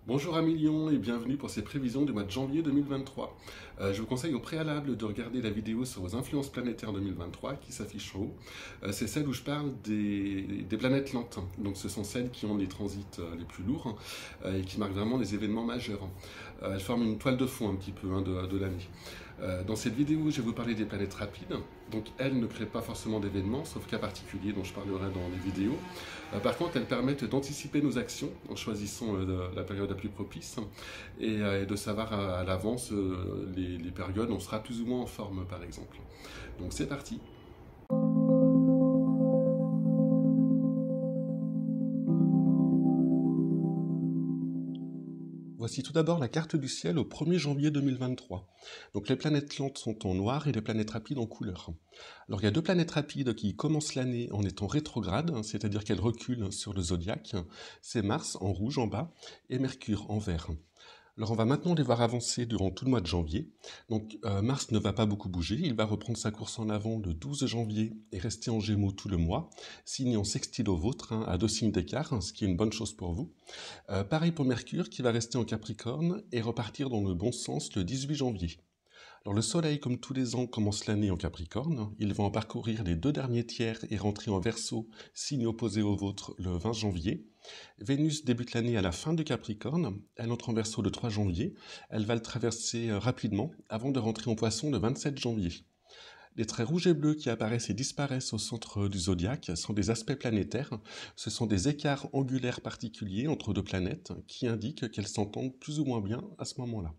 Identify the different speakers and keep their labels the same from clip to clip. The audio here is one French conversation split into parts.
Speaker 1: Bonjour amis Lion et bienvenue pour ces prévisions du mois de janvier 2023. Je vous conseille au préalable de regarder la vidéo sur vos influences planétaires 2023 qui s'affiche en haut. C'est celle où je parle des planètes lentes. Donc ce sont celles qui ont les transits les plus lourds et qui marquent vraiment les événements majeurs. Elles forment une toile de fond un petit peu de l'année. Dans cette vidéo, je vais vous parler des planètes rapides. Donc elles ne créent pas forcément d'événements, sauf cas particuliers dont je parlerai dans les vidéos. Par contre, elles permettent d'anticiper nos actions en choisissant la période la plus propice et de savoir à l'avance les périodes où on sera plus ou moins en forme, par exemple. Donc c'est parti. Voici tout d'abord la carte du ciel au 1er janvier 2023. Donc les planètes lentes sont en noir et les planètes rapides en couleur. Alors il y a deux planètes rapides qui commencent l'année en étant rétrogrades, c'est-à-dire qu'elles reculent sur le zodiaque. C'est Mars en rouge en bas et Mercure en vert. Alors on va maintenant les voir avancer durant tout le mois de janvier. Donc Mars ne va pas beaucoup bouger, il va reprendre sa course en avant le 12 janvier et rester en Gémeaux tout le mois, signe en sextile au vôtre, à 2 signes d'écart, ce qui est une bonne chose pour vous. Pareil pour Mercure qui va rester en Capricorne et repartir dans le bon sens le 18 janvier. Alors le Soleil, comme tous les ans, commence l'année en Capricorne. Il va en parcourir les 2 derniers tiers et rentrer en Verseau, signe opposé au vôtre, le 20 janvier. Vénus débute l'année à la fin du Capricorne. Elle entre en Verseau le 3 janvier. Elle va le traverser rapidement avant de rentrer en Poisson le 27 janvier. Les traits rouges et bleus qui apparaissent et disparaissent au centre du zodiaque sont des aspects planétaires. Ce sont des écarts angulaires particuliers entre deux planètes qui indiquent qu'elles s'entendent plus ou moins bien à ce moment-là.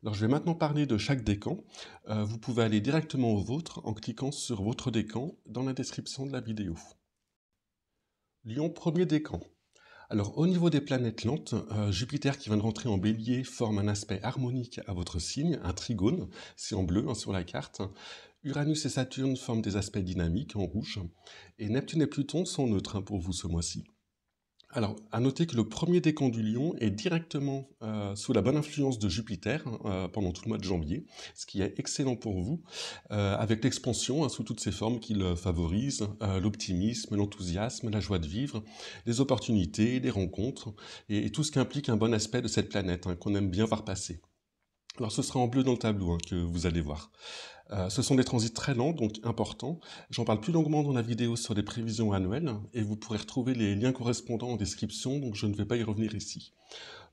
Speaker 1: Alors je vais maintenant parler de chaque décan. Vous pouvez aller directement au vôtre en cliquant sur votre décan dans la description de la vidéo. Lion, premier décan. Alors au niveau des planètes lentes, Jupiter qui vient de rentrer en bélier forme un aspect harmonique à votre signe, un trigone, c'est en bleu sur la carte. Uranus et Saturne forment des aspects dynamiques en rouge. Et Neptune et Pluton sont neutres pour vous ce mois-ci. Alors, à noter que le premier décan du Lion est directement sous la bonne influence de Jupiter pendant tout le mois de janvier, ce qui est excellent pour vous, avec l'expansion sous toutes ses formes qu'il favorise, l'optimisme, l'enthousiasme, la joie de vivre, les opportunités, les rencontres, et tout ce qui implique un bon aspect de cette planète qu'on aime bien voir passer. Alors ce sera en bleu dans le tableau que vous allez voir. Ce sont des transits très lents, donc importants. J'en parle plus longuement dans la vidéo sur les prévisions annuelles, et vous pourrez retrouver les liens correspondants en description, donc je ne vais pas y revenir ici.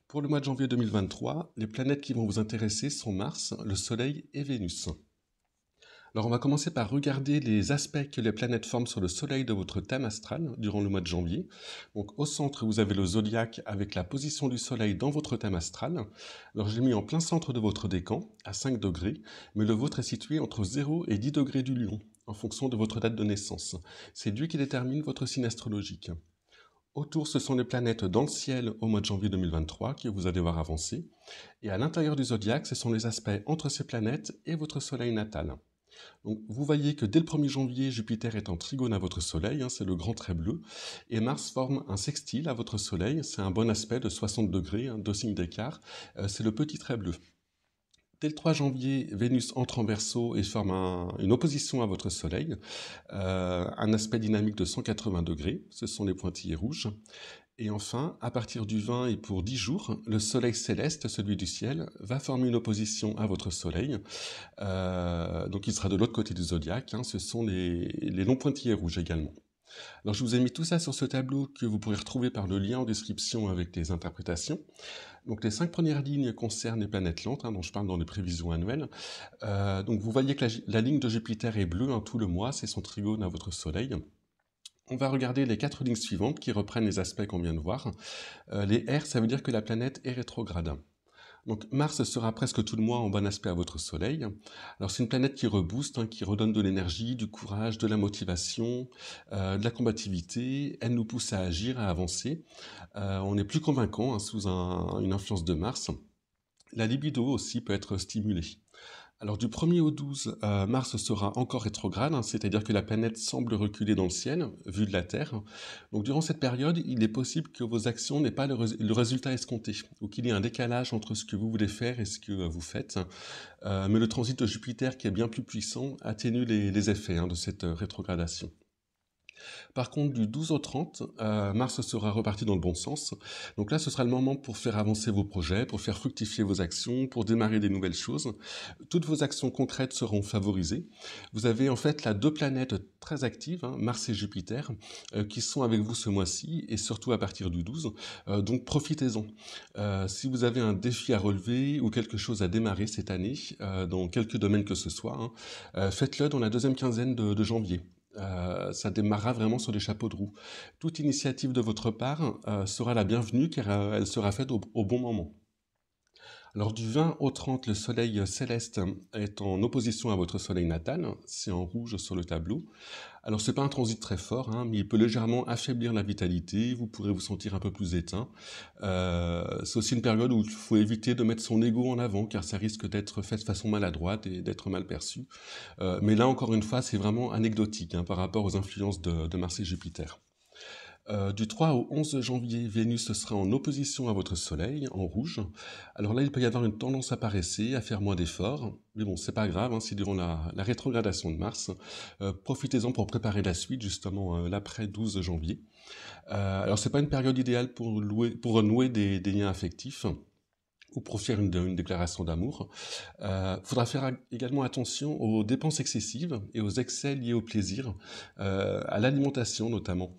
Speaker 1: Pour le mois de janvier 2023, les planètes qui vont vous intéresser sont Mars, le Soleil et Vénus. Alors on va commencer par regarder les aspects que les planètes forment sur le Soleil de votre thème astral durant le mois de janvier. Donc au centre, vous avez le zodiaque avec la position du Soleil dans votre thème astral. Alors je l'ai mis en plein centre de votre décan, à 5 degrés, mais le vôtre est situé entre 0 et 10 degrés du Lion, en fonction de votre date de naissance. C'est lui qui détermine votre signe astrologique. Autour, ce sont les planètes dans le ciel au mois de janvier 2023 que vous allez voir avancer. Et à l'intérieur du zodiaque, ce sont les aspects entre ces planètes et votre Soleil natal. Donc, vous voyez que dès le 1er janvier, Jupiter est en trigone à votre Soleil, c'est le grand trait bleu, et Mars forme un sextile à votre Soleil, c'est un bon aspect de 60 degrés, 2 signes d'écart, c'est le petit trait bleu. Dès le 3 janvier, Vénus entre en Verseau et forme une opposition à votre Soleil, un aspect dynamique de 180 degrés, ce sont les pointillés rouges. Et enfin, à partir du 20 et pour 10 jours, le Soleil céleste, celui du ciel, va former une opposition à votre Soleil. Donc il sera de l'autre côté du zodiaque, ce sont les longs pointillés rouges également. Alors je vous ai mis tout ça sur ce tableau que vous pourrez retrouver par le lien en description avec les interprétations. Donc les 5 premières lignes concernent les planètes lentes, dont je parle dans les prévisions annuelles. Donc vous voyez que la ligne de Jupiter est bleue tout le mois, c'est son trigone à votre Soleil. On va regarder les 4 lignes suivantes qui reprennent les aspects qu'on vient de voir. Les R, ça veut dire que la planète est rétrograde. Donc Mars sera presque tout le mois en bon aspect à votre Soleil. Alors c'est une planète qui rebooste, qui redonne de l'énergie, du courage, de la motivation, de la combativité. Elle nous pousse à agir, à avancer. On est plus convaincant sous une influence de Mars. La libido aussi peut être stimulée. Alors du 1er au 12, Mars sera encore rétrograde, c'est-à-dire que la planète semble reculer dans le ciel, vue de la Terre. Donc durant cette période, il est possible que vos actions n'aient pas le résultat escompté, ou qu'il y ait un décalage entre ce que vous voulez faire et ce que vous faites. Mais le transit de Jupiter, qui est bien plus puissant, atténue les effets de cette rétrogradation. Par contre, du 12 au 30, Mars sera reparti dans le bon sens. Donc là, ce sera le moment pour faire avancer vos projets, pour faire fructifier vos actions, pour démarrer des nouvelles choses. Toutes vos actions concrètes seront favorisées. Vous avez en fait là deux planètes très actives, hein, Mars et Jupiter, qui sont avec vous ce mois-ci et surtout à partir du 12. Donc profitez-en. Si vous avez un défi à relever ou quelque chose à démarrer cette année, dans quelque domaine que ce soit, hein, faites-le dans la deuxième quinzaine de janvier. Ça démarrera vraiment sur des chapeaux de roue. Toute initiative de votre part sera la bienvenue car elle sera faite au bon moment. Alors du 20 au 30, le soleil céleste est en opposition à votre soleil natal, c'est en rouge sur le tableau. Alors c'est pas un transit très fort, hein, mais il peut légèrement affaiblir la vitalité, vous pourrez vous sentir un peu plus éteint. C'est aussi une période où il faut éviter de mettre son ego en avant, car ça risque d'être fait de façon maladroite et d'être mal perçu. Mais là encore une fois, c'est vraiment anecdotique hein, par rapport aux influences de Mars et Jupiter. Du 3 au 11 janvier, Vénus sera en opposition à votre Soleil, en rouge. Alors là, il peut y avoir une tendance à paresser, à faire moins d'efforts. Mais bon, c'est pas grave, hein, c'est durant la rétrogradation de Mars. Profitez-en pour préparer la suite, justement, l'après 12 janvier. Alors, c'est pas une période idéale pour renouer des liens affectifs ou pour faire une déclaration d'amour. Faudra faire également attention aux dépenses excessives et aux excès liés au plaisir, à l'alimentation notamment.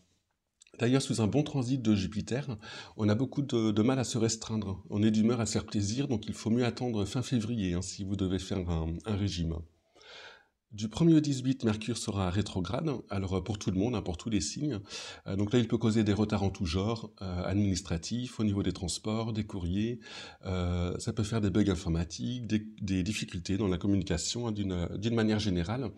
Speaker 1: D'ailleurs, sous un bon transit de Jupiter, on a beaucoup de mal à se restreindre. On est d'humeur à se faire plaisir, donc il faut mieux attendre fin février hein, si vous devez faire un régime. Du 1er au 18, Mercure sera rétrograde, alors pour tout le monde, hein, pour tous les signes. Donc là, il peut causer des retards en tout genre, administratifs, au niveau des transports, des courriers. Ça peut faire des bugs informatiques, des difficultés dans la communication hein, d'une manière générale.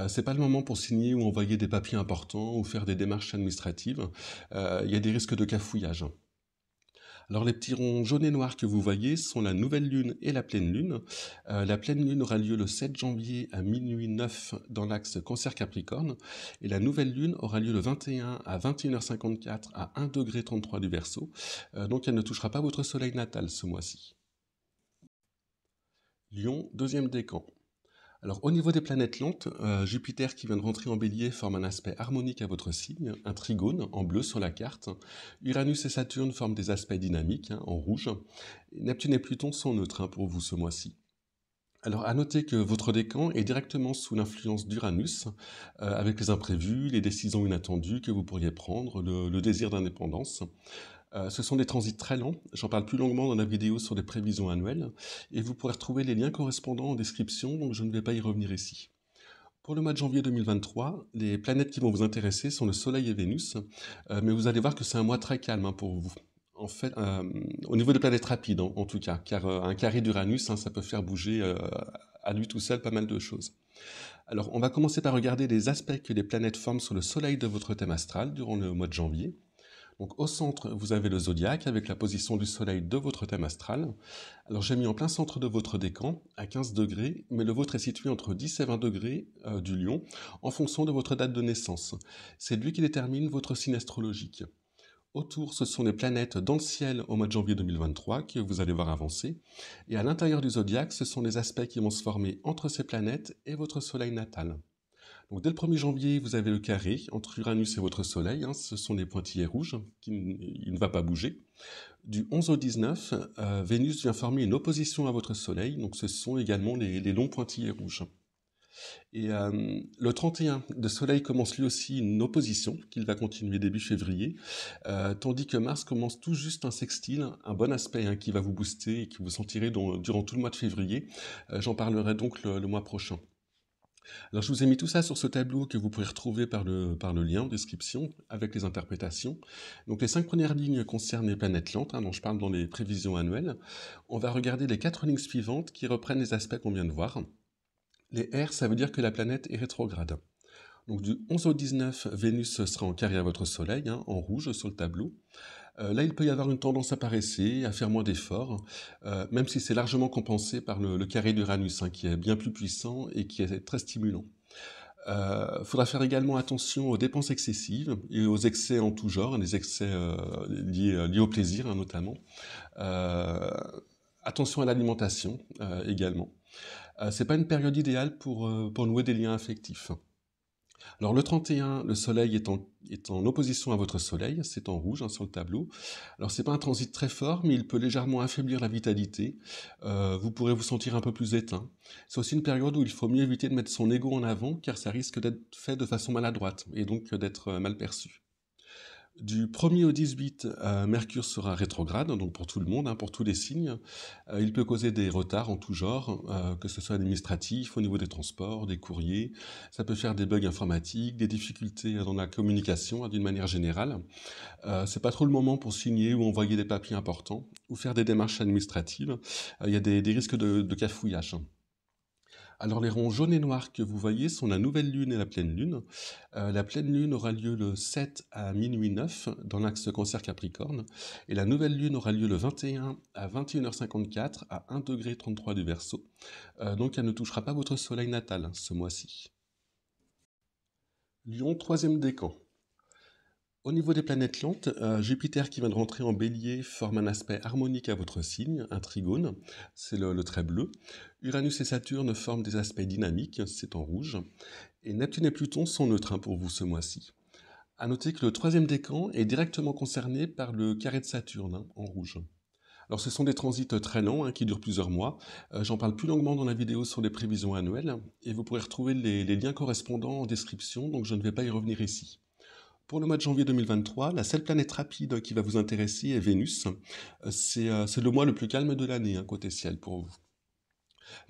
Speaker 1: C'est pas le moment pour signer ou envoyer des papiers importants ou faire des démarches administratives. Il y a des risques de cafouillage. Alors les petits ronds jaunes et noirs que vous voyez sont la nouvelle lune et la pleine lune. La pleine lune aura lieu le 7 janvier à minuit 9 dans l'axe Cancer-Capricorne et la nouvelle lune aura lieu le 21 à 21h54 à 1 degré 33 du Verseau. Donc elle ne touchera pas votre soleil natal ce mois-ci. Lion, deuxième décan. Alors au niveau des planètes lentes, Jupiter qui vient de rentrer en bélier forme un aspect harmonique à votre signe, un trigone en bleu sur la carte. Uranus et Saturne forment des aspects dynamiques hein, en rouge. Neptune et Pluton sont neutres hein, pour vous ce mois-ci. Alors à noter que votre décan est directement sous l'influence d'Uranus, avec les imprévus, les décisions inattendues que vous pourriez prendre, le désir d'indépendance. Ce sont des transits très lents, j'en parle plus longuement dans la vidéo sur les prévisions annuelles, et vous pourrez retrouver les liens correspondants en description, donc je ne vais pas y revenir ici. Pour le mois de janvier 2023, les planètes qui vont vous intéresser sont le Soleil et Vénus, mais vous allez voir que c'est un mois très calme hein, pour vous. En fait, au niveau des planètes rapides en tout cas, car un carré d'Uranus, hein, ça peut faire bouger à lui tout seul pas mal de choses. Alors, on va commencer par regarder les aspects que les planètes forment sur le Soleil de votre thème astral durant le mois de janvier. Donc au centre, vous avez le zodiaque avec la position du soleil de votre thème astral. Alors j'ai mis en plein centre de votre décan, à 15 degrés, mais le vôtre est situé entre 10 et 20 degrés du lion, en fonction de votre date de naissance. C'est lui qui détermine votre signe astrologique. Autour, ce sont les planètes dans le ciel au mois de janvier 2023 que vous allez voir avancer. Et à l'intérieur du zodiaque, ce sont les aspects qui vont se former entre ces planètes et votre soleil natal. Donc dès le 1er janvier, vous avez le carré entre Uranus et votre Soleil, hein, ce sont les pointillés rouges, il ne va pas bouger. Du 11 au 19, Vénus vient former une opposition à votre Soleil, donc ce sont également les longs pointillés rouges. Et le 31, le Soleil commence lui aussi une opposition, qu'il va continuer début février, tandis que Mars commence tout juste un sextile, un bon aspect hein, qui va vous booster et que vous sentirez durant tout le mois de février. J'en parlerai donc le mois prochain. Alors je vous ai mis tout ça sur ce tableau que vous pourrez retrouver par le lien en description avec les interprétations. Donc les 5 premières lignes concernent les planètes lentes, hein, dont je parle dans les prévisions annuelles. On va regarder les 4 lignes suivantes qui reprennent les aspects qu'on vient de voir. Les R, ça veut dire que la planète est rétrograde. Donc du 11 au 19, Vénus sera en carré à votre Soleil, hein, en rouge sur le tableau. Là, il peut y avoir une tendance à paresser, à faire moins d'efforts, même si c'est largement compensé par le carré d'Uranus, hein, qui est bien plus puissant et qui est très stimulant. Il faudra faire également attention aux dépenses excessives et aux excès en tout genre, les excès liés au plaisir hein, notamment. Attention à l'alimentation également. C'est pas une période idéale pour nouer des liens affectifs. Alors le 31, le soleil est en opposition à votre soleil, c'est en rouge, hein, sur le tableau. Alors c'est pas un transit très fort, mais il peut légèrement affaiblir la vitalité. Vous pourrez vous sentir un peu plus éteint. C'est aussi une période où il faut mieux éviter de mettre son ego en avant, car ça risque d'être fait de façon maladroite, et donc d'être mal perçu. Du 1er au 18, Mercure sera rétrograde, donc pour tout le monde, hein, pour tous les signes. Il peut causer des retards en tout genre, que ce soit administratif, au niveau des transports, des courriers. Ça peut faire des bugs informatiques, des difficultés dans la communication, hein, d'une manière générale. C'est pas trop le moment pour signer ou envoyer des papiers importants, ou faire des démarches administratives. Il y a des risques de cafouillage. Alors les ronds jaunes et noirs que vous voyez sont la nouvelle lune et la pleine lune. La pleine lune aura lieu le 7 à minuit 9 dans l'axe Cancer-Capricorne et la nouvelle lune aura lieu le 21 à 21h54 à 1 degré 33 du Verseau. Donc elle ne touchera pas votre soleil natal, hein, ce mois-ci. Lion, troisième décan. Au niveau des planètes lentes, Jupiter qui vient de rentrer en bélier forme un aspect harmonique à votre signe, un trigone, c'est le trait bleu. Uranus et Saturne forment des aspects dynamiques, c'est en rouge. Et Neptune et Pluton sont neutres, hein, pour vous ce mois-ci. A noter que le troisième décan est directement concerné par le carré de Saturne, hein, en rouge. Alors ce sont des transits très lents, hein, qui durent plusieurs mois. J'en parle plus longuement dans la vidéo sur les prévisions annuelles, et vous pourrez retrouver les liens correspondants en description, donc je ne vais pas y revenir ici. Pour le mois de janvier 2023, la seule planète rapide qui va vous intéresser est Vénus. C'est le mois le plus calme de l'année, hein, côté ciel pour vous.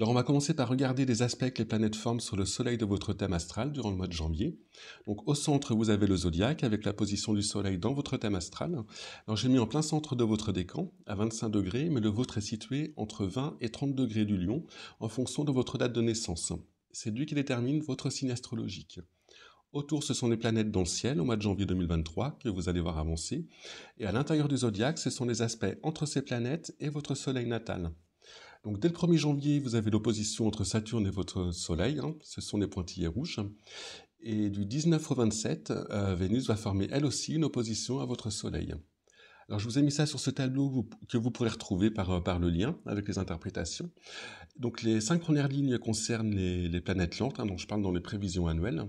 Speaker 1: Alors on va commencer par regarder les aspects que les planètes forment sur le soleil de votre thème astral durant le mois de janvier. Donc au centre, vous avez le zodiaque avec la position du soleil dans votre thème astral. Alors j'ai mis en plein centre de votre décan, à 25 degrés, mais le vôtre est situé entre 20 et 30 degrés du lion, en fonction de votre date de naissance. C'est lui qui détermine votre signe astrologique. Autour, ce sont les planètes dans le ciel au mois de janvier 2023 que vous allez voir avancer. Et à l'intérieur du zodiaque, ce sont les aspects entre ces planètes et votre soleil natal. Donc dès le 1er janvier, vous avez l'opposition entre Saturne et votre soleil, hein, ce sont les pointillés rouges. Et du 19 au 27, Vénus va former elle aussi une opposition à votre soleil. Alors je vous ai mis ça sur ce tableau que vous pourrez retrouver par le lien avec les interprétations. Donc les 5 premières lignes concernent les planètes lentes, hein, dont je parle dans les prévisions annuelles.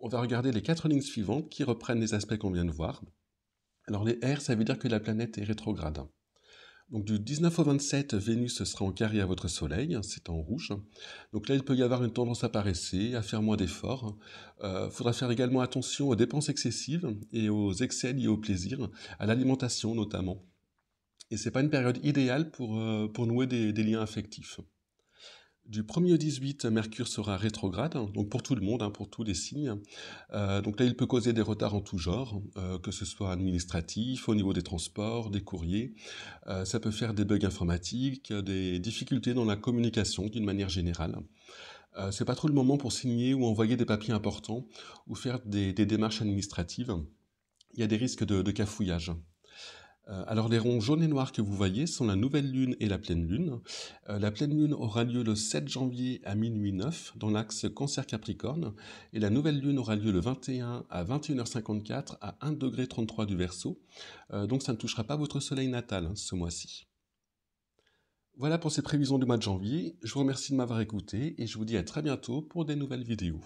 Speaker 1: On va regarder les 4 lignes suivantes qui reprennent les aspects qu'on vient de voir. Alors les R, ça veut dire que la planète est rétrograde. Donc du 19 au 27, Vénus sera en carré à votre soleil, c'est en rouge. Donc là, il peut y avoir une tendance à paresser, à faire moins d'efforts. Il faudra faire également attention aux dépenses excessives et aux excès liés au plaisir, à l'alimentation notamment. Et c'est pas une période idéale pour nouer des liens affectifs. Du 1er au 18, Mercure sera rétrograde, donc pour tout le monde, hein, pour tous les signes. Donc là, il peut causer des retards en tout genre, que ce soit administratif, au niveau des transports, des courriers. Ça peut faire des bugs informatiques, des difficultés dans la communication d'une manière générale. C'est pas trop le moment pour signer ou envoyer des papiers importants ou faire des démarches administratives. Il y a des risques de cafouillage. Alors les ronds jaunes et noirs que vous voyez sont la nouvelle lune et la pleine lune. La pleine lune aura lieu le 7 janvier à minuit 9 dans l'axe Cancer-Capricorne et la nouvelle lune aura lieu le 21 à 21h54 à 1 degré 33 du Verseau. Donc ça ne touchera pas votre soleil natal, hein, ce mois-ci. Voilà pour ces prévisions du mois de janvier. Je vous remercie de m'avoir écouté et je vous dis à très bientôt pour des nouvelles vidéos.